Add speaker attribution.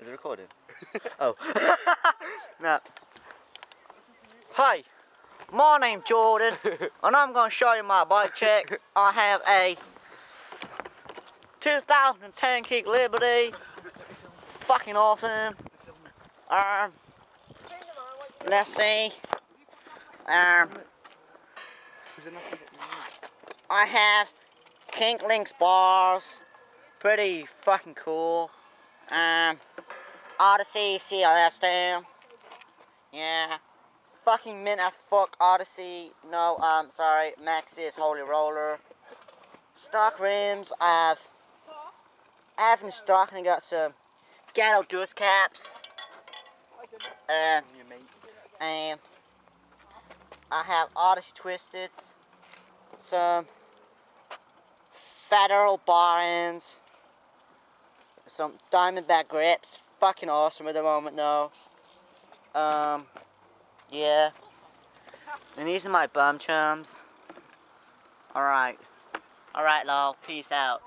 Speaker 1: it recording? Oh. No. Hi, my name's Jordan, and I'm going to show you my bike check. I have a 2010 Kick Liberty. Fucking awesome. Let's see. I have kink links bars. Pretty fucking cool. Odyssey CLS stem. Yeah. Fucking mint as fuck Odyssey. No, sorry. Maxxis Holy Roller. Stock rims. I have in stock, and I got some Ghetto Dust caps. And I have Odyssey Twisteds. Some Federal bar ends. Some Diamondback grips. Fucking awesome at the moment though. Yeah. And these are my bum chums. Alright. Alright, lol. Peace out.